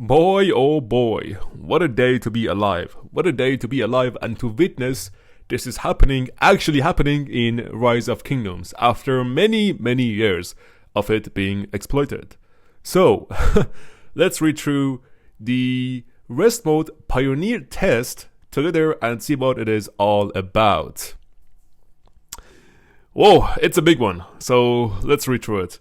Boy, oh boy, what a day to be alive. What a day to be alive and to witness this is happening, actually happening in Rise of Kingdoms after many, many years of it being exploited. So, let's read through the rest mode pioneer test together and see what it is all about. Whoa, it's a big one, so let's read through it.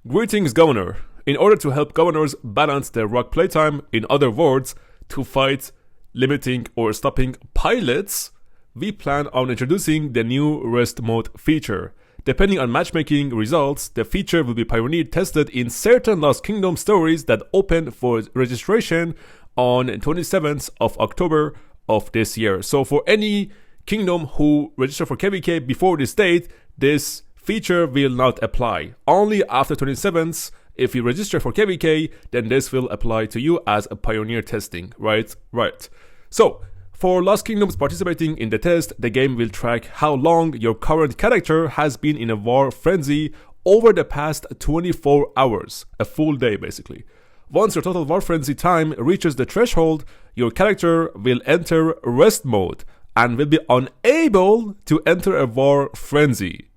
Greetings, Governor. In order to help governors balance their rock playtime, in other words, to fight limiting or stopping pilots, we plan on introducing the new rest mode feature. Depending on matchmaking results, the feature will be pioneer tested in certain Lost Kingdom stories that open for registration on 27th of October of this year. So for any kingdom who register for KVK before this date, this feature will not apply. Only after 27th, if you register for KVK, then this will apply to you as a pioneer testing, right? So, for Lost Kingdoms participating in the test, the game will track how long your current character has been in a war frenzy over the past 24 hours, a full day basically. Once your total war frenzy time reaches the threshold, your character will enter rest mode and will be unable to enter a war frenzy.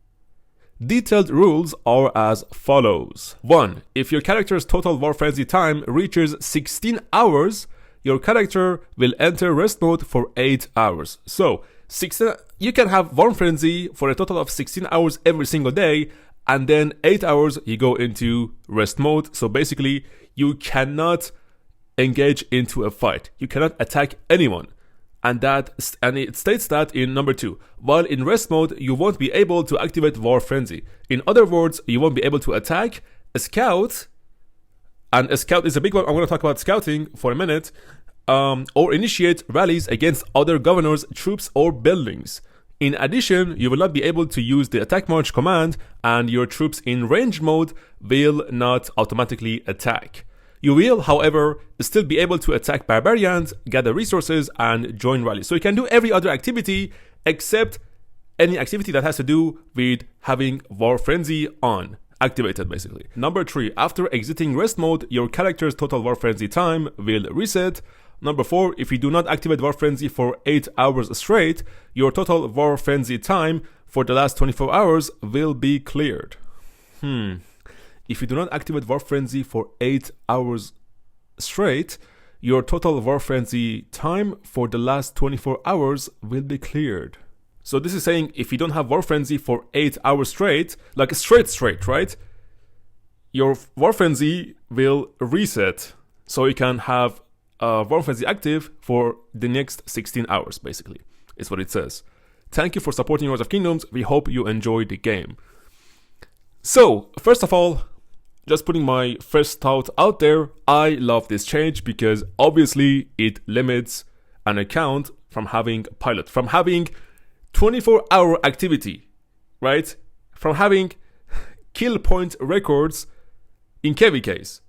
Detailed rules are as follows. 1. If your character's total war frenzy time reaches 16 hours, your character will enter rest mode for 8 hours. So, you can have war frenzy for a total of 16 hours every single day, and then 8 hours you go into rest mode. So basically, you cannot engage into a fight. You cannot attack anyone. And it states that in number 2, while in rest mode, you won't be able to activate War Frenzy. In other words, you won't be able to attack a scout, and a scout is a big one. I'm going to talk about scouting for a minute, or initiate rallies against other governors, troops, or buildings. In addition, you will not be able to use the attack march command, and your troops in range mode will not automatically attack. You will, however, still be able to attack barbarians, gather resources, and join rallies. So you can do every other activity except any activity that has to do with having War Frenzy on, activated basically. Number 3, after exiting rest mode, your character's total War Frenzy time will reset. Number 4, if you do not activate War Frenzy for 8 hours straight, your total War Frenzy time for the last 24 hours will be cleared. If you do not activate War Frenzy for 8 hours straight, your total War Frenzy time for the last 24 hours will be cleared. So this is saying if you don't have War Frenzy for 8 hours straight, like straight, right? Your War Frenzy will reset, so you can have War Frenzy active for the next 16 hours, basically, is what it says. Thank you for supporting Rise of Kingdoms. We hope you enjoyed the game. So, first of all, just putting my first thought out there, I love this change because obviously it limits an account from having pilot, from having 24-hour activity, right? From having kill point records in KVKs.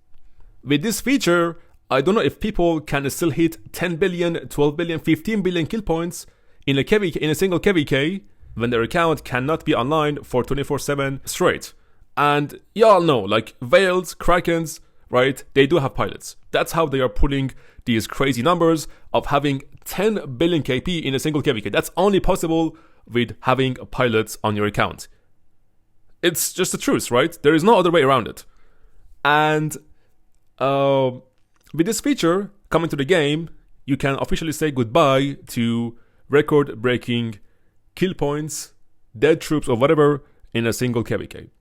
With this feature, I don't know if people can still hit 10 billion, 12 billion, 15 billion kill points in a single KVK when their account cannot be online for 24/7 straight. And y'all know, like Veils, Krakens, right? They do have pilots. That's how they are pulling these crazy numbers of having 10 billion KP in a single KVK. That's only possible with having pilots on your account. It's just the truth, right? There is no other way around it. And with this feature coming to the game, you can officially say goodbye to record-breaking kill points, dead troops, or whatever in a single KVK.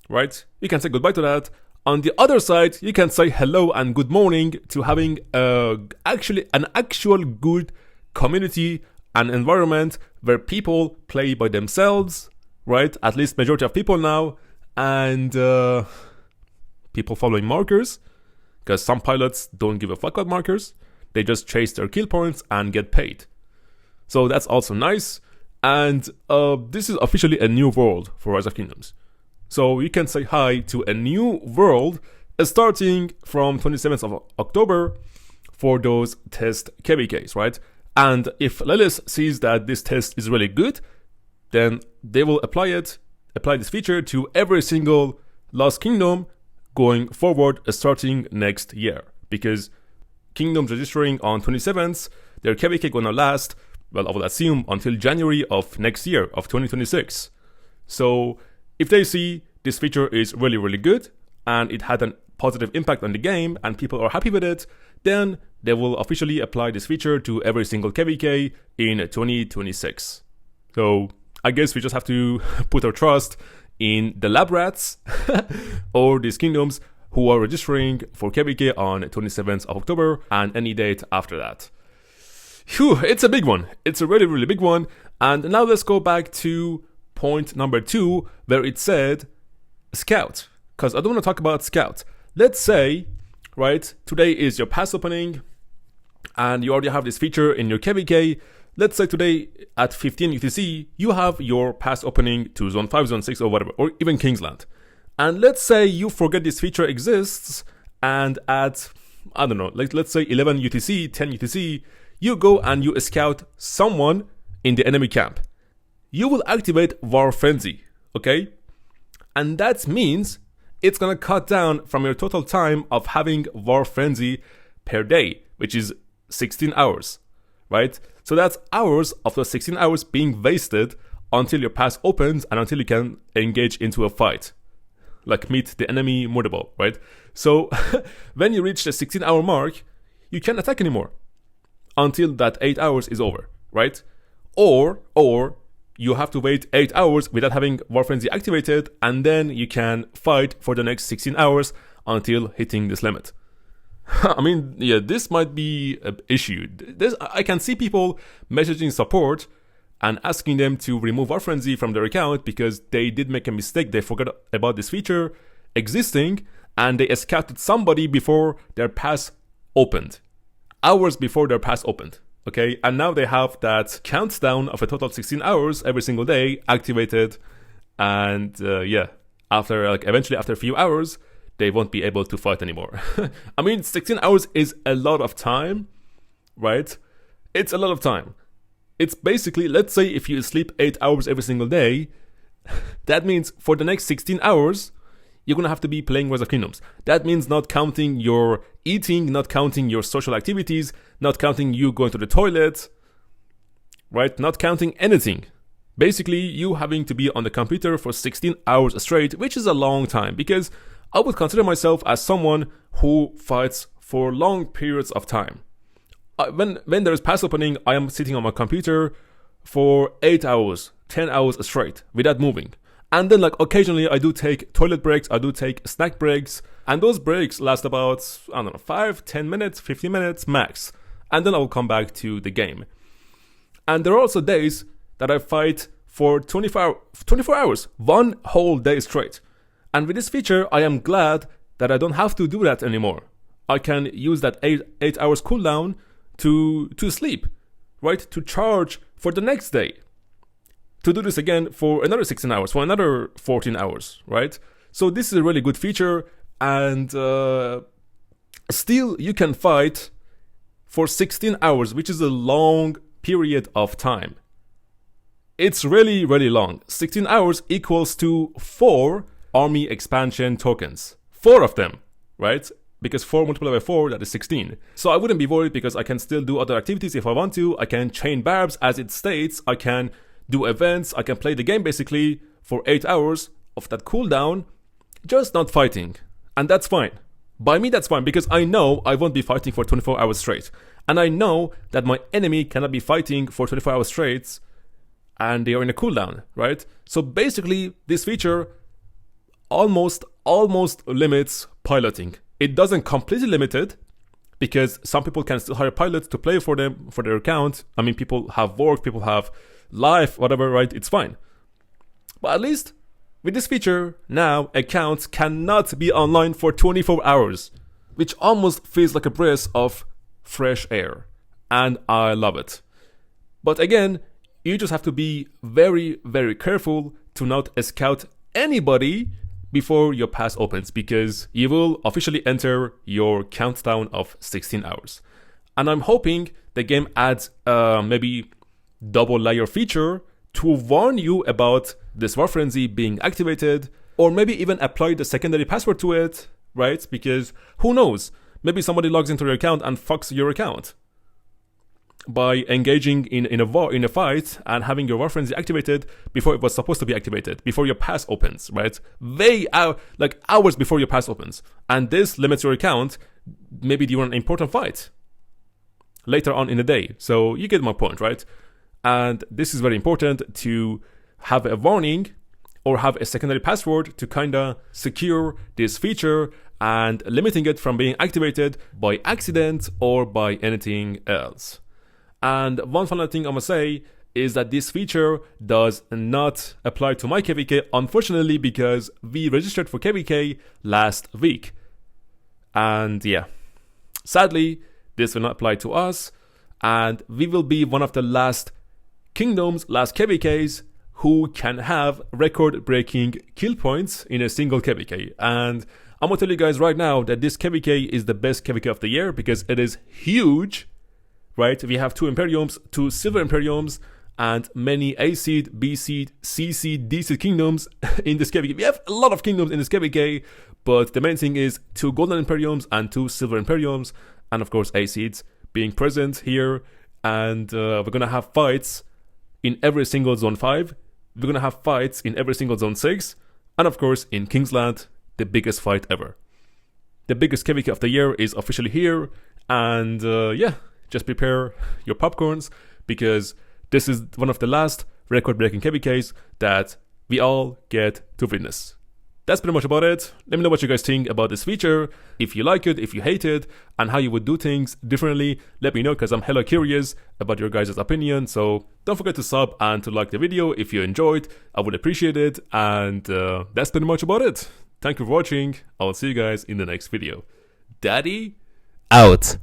Right? You can say goodbye to that. On the other side, you can say hello and good morning to having an actual good community and environment where people play by themselves, right? At least majority of people now, and people following markers, because some pilots don't give a fuck about markers. They just chase their kill points and get paid. So that's also nice. And this is officially a new world for Rise of Kingdoms. So you can say hi to a new world starting from 27th of October for those test KVKs, right? And if Lilith sees that this test is really good, then they will apply this feature to every single Lost Kingdom going forward starting next year. Because kingdoms registering on 27th, their KVK gonna last, well, I will assume until January of next year, of 2026. So if they see this feature is really, really good and it had a positive impact on the game and people are happy with it, then they will officially apply this feature to every single KVK in 2026. So I guess we just have to put our trust in the lab rats or these kingdoms who are registering for KVK on 27th of October and any date after that. Phew, it's a big one. It's a really, really big one. And now let's go back to point number 2, where it said Scout. Because I don't want to talk about Scout. Let's say, right, today is your pass opening and you already have this feature in your KVK. Let's say today at 15 UTC, you have your pass opening to Zone 5, Zone 6 or whatever, or even Kingsland. And let's say you forget this feature exists and at, I don't know, let's say 11 UTC, 10 UTC, you go and you scout someone in the enemy camp. You will activate War Frenzy, okay? And that means it's gonna cut down from your total time of having War Frenzy per day, which is 16 hours, right? So that's hours of those 16 hours being wasted until your pass opens and until you can engage into a fight, like meet the enemy murderable, right? So when you reach the 16-hour mark, you can't attack anymore until that 8 hours is over, right? Or you have to wait 8 hours without having War Frenzy activated, and then you can fight for the next 16 hours until hitting this limit. I mean, yeah, this might be an issue. I can see people messaging support and asking them to remove War Frenzy from their account because they did make a mistake. They forgot about this feature existing and they scouted somebody before their pass opened. Hours before their pass opened. Okay, and now they have that countdown of a total 16 hours every single day activated, and yeah, eventually after a few hours, they won't be able to fight anymore. I mean, 16 hours is a lot of time, right? It's a lot of time. It's basically, let's say if you sleep 8 hours every single day, that means for the next 16 hours, you're gonna have to be playing Rise of Kingdoms. That means not counting your eating, not counting your social activities, not counting you going to the toilet, right? Not counting anything. Basically, you having to be on the computer for 16 hours straight, which is a long time because I would consider myself as someone who fights for long periods of time. When there is pass opening, I am sitting on my computer for 8 hours, 10 hours straight without moving. And then occasionally I do take toilet breaks, I do take snack breaks, and those breaks last about, 5, 10 minutes, 15 minutes max. And then I will come back to the game. And there are also days that I fight for 24 hours, one whole day straight. And with this feature, I am glad that I don't have to do that anymore. I can use that 8 hours cooldown to sleep, right? To charge for the next day. To do this again for another 16 hours, for another 14 hours, right? So this is a really good feature, and still you can fight for 16 hours, which is a long period of time. It's really, really long. 16 hours equals to 4 army expansion tokens. 4 of them, right? Because 4 multiplied by 4, that is 16. So I wouldn't be worried because I can still do other activities if I want to. I can chain barbs as it states. I can do events. I can play the game basically for 8 hours of that cooldown, just not fighting. And that's fine. By me, that's fine because I know I won't be fighting for 24 hours straight. And I know that my enemy cannot be fighting for 24 hours straight and they are in a cooldown, right? So basically, this feature almost limits piloting. It doesn't completely limit it because some people can still hire pilots to play for them, for their account. I mean, people have work, people have life, whatever, right? It's fine. But at least with this feature, now accounts cannot be online for 24 hours, which almost feels like a breath of fresh air. And I love it. But again, you just have to be very, very careful to not scout anybody before your pass opens because you will officially enter your countdown of 16 hours. And I'm hoping the game adds maybe double layer feature to warn you about this War Frenzy being activated, or maybe even apply the secondary password to it, right? Because who knows? Maybe somebody logs into your account and fucks your account by engaging in a fight and having your war frenzy activated before it was supposed to be activated, before your pass opens, right? Like hours before your pass opens. And this limits your account maybe during an important fight later on in the day. So you get my point, right? And this is very important to have a warning or have a secondary password to kinda secure this feature and limiting it from being activated by accident or by anything else. And one final thing I'm gonna say is that this feature does not apply to my KVK, unfortunately, because we registered for KVK last week. And yeah, sadly, this will not apply to us, and we will be one of the last kingdoms, last KVKs, who can have record-breaking kill points in a single KVK. And I'm gonna tell you guys right now that this KVK is the best KVK of the year because it is huge, right? We have 2 Imperiums, 2 Silver Imperiums, and many A seed, B seed, C seed, D seed kingdoms in this KVK. We have a lot of kingdoms in this KVK, but the main thing is 2 Golden Imperiums and 2 Silver Imperiums, and of course A seeds being present here. And we're gonna have fights in every single Zone 5. We're gonna have fights in every single Zone 6, and of course in Kingsland, the biggest fight ever. The biggest KVK of the year is officially here, and yeah, just prepare your popcorns because this is one of the last record-breaking KVKs that we all get to witness. That's pretty much about it. Let me know what you guys think about this feature. If you like it, if you hate it, and how you would do things differently, let me know because I'm hella curious about your guys' opinion. So don't forget to sub and to like the video if you enjoyed. I would appreciate it. And that's pretty much about it. Thank you for watching. I will see you guys in the next video. Daddy out.